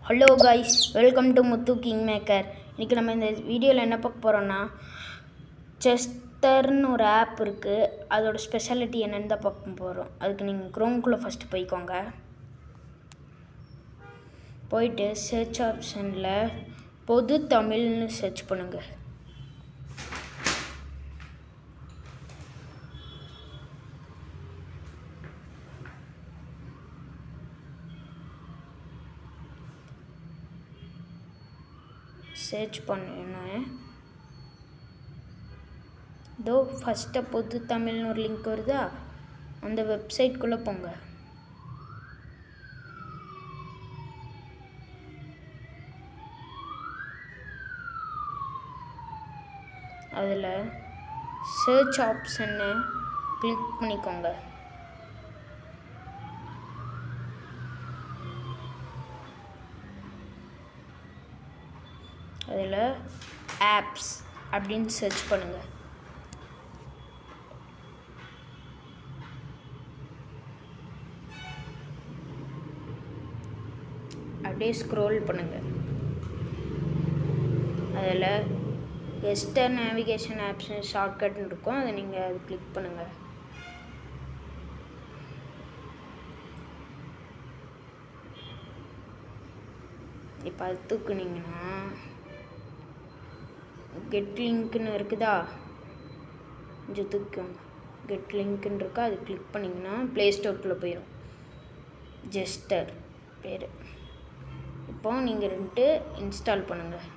Hello guys, welcome to Muthu king maker. இன்றைக்கி நம்ம இந்த வீடியோவில் என்ன பார்க்க போகிறோன்னா, செஸ்டர்னு ஒரு ஆப் இருக்குது. அதோட ஸ்பெஷாலிட்டி என்னென்னு தான் பார்க்க போகிறோம். அதுக்கு நீங்கள் க்ரோம்குள்ளே ஃபஸ்ட்டு போய்க்கோங்க. போயிட்டு சர்ச் ஆப்ஷனில் பொது தமிழ்னு சர்ச் பண்ணுங்கள். சர்ச் பண்ணேன். இதோ ஃபஸ்ட்டு பொது தமிழ்னு ஒரு லிங்க் வருதா, அந்த வெப்சைட்குள்ளே போங்க. அதில் சர்ச் ஆப்ஷனை கிளிக் பண்ணிக்கோங்க. அதில் ஆப்ஸ் அப்படின்னு சர்ச் பண்ணுங்கள். அப்படியே ஸ்க்ரோல் பண்ணுங்கள். அதில் கெஸ்டர் நேவிகேஷன் ஆப்ஷன் ஷார்ட்கட்னு இருக்கும், அதை நீங்கள் அது கிளிக் பண்ணுங்கள். இப்போ அது தூக்குனீங்கன்னா கெட் லிங்க்னு இருக்குதா, கொஞ்சம் தூக்கோங்க. கெட் லிங்க்னு இருக்கா, அது கிளிக் பண்ணிங்கன்னா ப்ளே ஸ்டோருக்குள்ளே போயிடும். ஜெஸ்டர் பேர். இப்போ நீங்கள் 2 இன்ஸ்டால் பண்ணுங்கள்.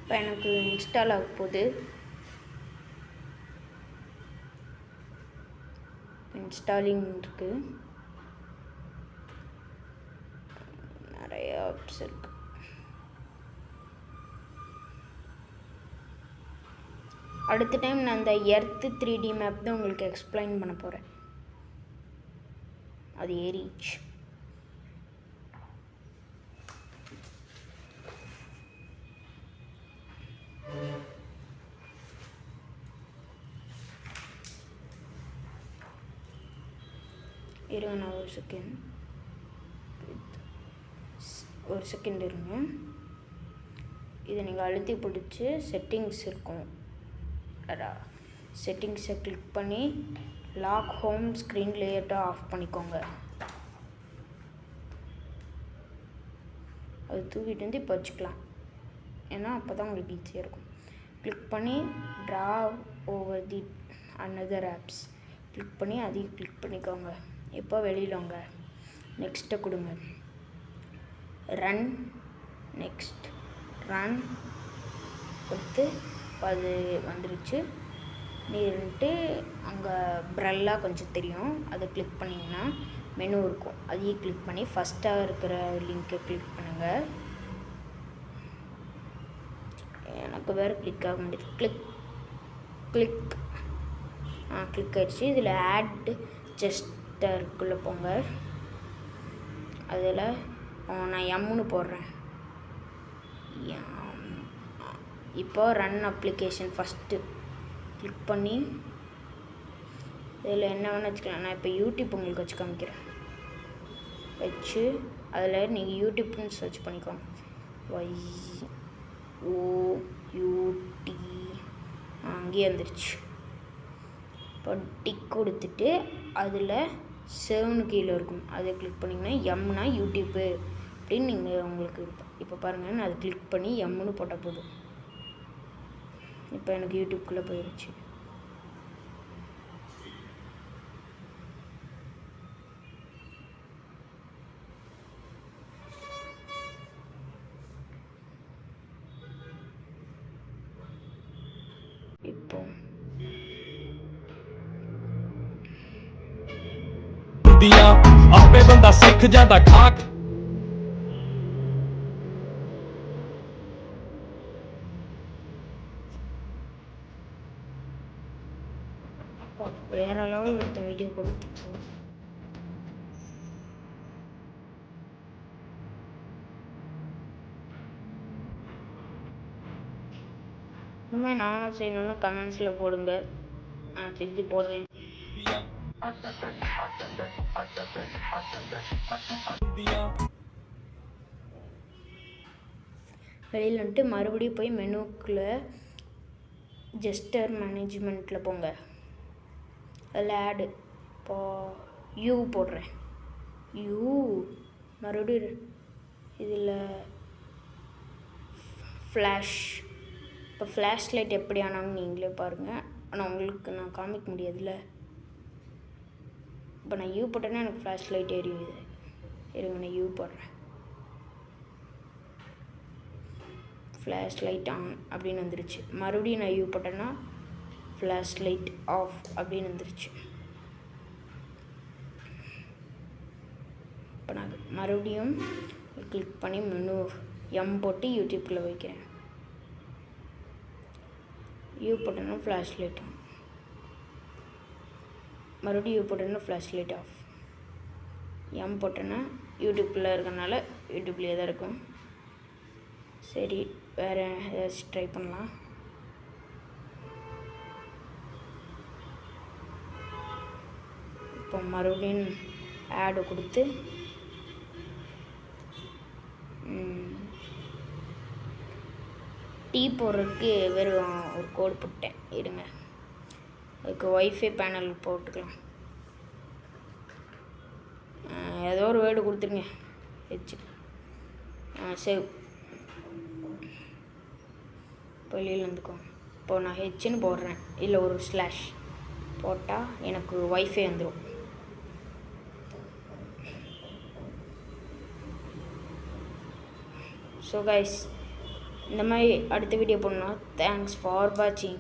இப்போ எனக்கு இன்ஸ்டால் ஆக போகுது. இன்ஸ்டாலிங் இருக்குது, நிறைய ஆப்ஸ் இருக்குது. அடுத்த டைம் நான் அந்த எர்த்து 3D மேப் தான் உங்களுக்கு எக்ஸ்பிளைன் பண்ண போகிறேன். அது ஏறிச்சு. இருங்க, நான் ஒரு செகண்ட் இருங்க. இதை நீங்கள் அழுத்தி பிடிச்சி செட்டிங்ஸ் இருக்கும், செட்டிங்ஸை கிளிக் பண்ணி லாக் ஹோம் ஸ்க்ரீன் லேஅவுட்டை ஆஃப் பண்ணிக்கோங்க. அது தூக்கிட்டு வந்து இப்போ வச்சுக்கலாம், ஏன்னா அப்போ தான் உங்களுக்கு ஈஸியாக இருக்கும். கிளிக் பண்ணி draw over the another apps click பண்ணி அதையும் கிளிக் பண்ணிக்கோங்க. இப்போ வெளியில் வாங்க, நெக்ஸ்ட்டை கொடுங்க. ரன், நெக்ஸ்ட், ரன் கொடுத்து அது வந்துருச்சு. நீட்டு அங்கே ப்ரெல்லாக கொஞ்சம் தெரியும், அதை கிளிக் பண்ணிங்கன்னா மெனு இருக்கும், அதையும் கிளிக் பண்ணி ஃபஸ்ட்டாக இருக்கிற லிங்க்கை கிளிக் பண்ணுங்கள். எனக்கு வேறு கிளிக் ஆக முடியுது. கிளிக் ஆகிடுச்சு. இதில் ஆட் செஸ்டருக்குள்ளே போங்க. அதில் நான் எம்முன்னு போடுறேன். இப்போ ரன் அப்ளிகேஷன் ஃபஸ்ட்டு கிளிக் பண்ணி இதில் என்ன வேணால் வச்சுக்கலாம். நான் இப்போ யூடியூப் உங்களுக்கு வச்சு காமிக்கிறேன். வச்சு அதில் நீங்கள் யூடியூப்னு சர்ச் பண்ணிக்கோங்க. YOUT அங்கேயே வந்துருச்சு. இப்போ டிக் கொடுத்துட்டு அதில் 7 கீழே இருக்கும், அதை கிளிக் பண்ணிங்கன்னா எம்னா யூடியூப்பு அப்படின்னு நீங்கள் உங்களுக்கு இப்போ பாருங்கள், நான் அதை கிளிக் பண்ணி எம்முன்னு போட்டால் போதும். இப்போ எனக்கு யூடியூப்குள்ளே போயிடுச்சு. ਹੁੰਦੀਆਂ ਆਪੇ ਬੰਦਾ ਸਿੱਖ ਜਾਂਦਾ ਖਾਕ வேற லெவல் இந்த வீடியோ கொடுத்துருக்கோம். இனிமேல் நானும் செய்யணும்னு கமெண்ட்ஸில் போடுங்க, நான் செஞ்சு போடுறேன். வெளியில் வந்துட்டு மறுபடியும் போய் மெனுக்குள்ளே ஜெஸ்டர் மேனேஜ்மெண்ட்டில் போங்க. அதில் ஆடு இப்போ யூ போடுறேன். யூ மறுபடியும் இதில் ஃப்ளாஷ். இப்போ ஃப்ளாஷ் லைட் எப்படி ஆனாலும் நீங்களே பாருங்கள். ஆனால் உங்களுக்கு நான் காமிக்க முடியாதுல்ல. இப்போ நான் யூ போட்டேன்னா எனக்கு ஃப்ளாஷ் லைட் எரியுது. இருங்க, நான் யூ போடுறேன். ஃப்ளாஷ் லைட் ஆன் அப்படின்னு வந்துருச்சு. மறுபடியும் நான் யூ போட்டேன்னா ஃப்ளாஷ் லைட் ஆஃப் அப்படின்னு வந்துருச்சு. இப்போ நான் மறுபடியும் கிளிக் பண்ணி மெனு எம் போட்டு யூடியூப்பில் வைக்கிறேன். யூ போட்டேன்னா ஃப்ளாஷ் லைட் ஆன். மறுபடியும் யூ போட்டேன்னா ஃப்ளாஷ் லைட் ஆஃப். எம் போட்டேன்னா யூடியூப்பில் இருக்கனால யூடியூப்லேயே தான் இருக்கும். சரி, வேறு ஏதாச்சும் ட்ரை பண்ணலாம். இப்போ மறுபடியும் ஆடு கொடுத்து டீ போடுறதுக்கு வெறும் ஒரு கோடு போட்டேன். இருங்க, அதுக்கு ஒய்ஃபை பேனல் போட்டுக்கலாம். ஏதோ ஒரு வேர்டு கொடுத்துருங்க. H save. வெளியில் வந்துக்கோங்க. இப்போது நான் ஹெச்ன்னு போடுறேன். இல்லை ஒரு ஸ்லாஷ் போட்டால் எனக்கு ஒய்ஃபை வந்துடும். ஸோ கைஸ், இந்த மாதிரி அடுத்த வீடியோ பண்ணலாம். தேங்க்ஸ் ஃபார் வாட்சிங்.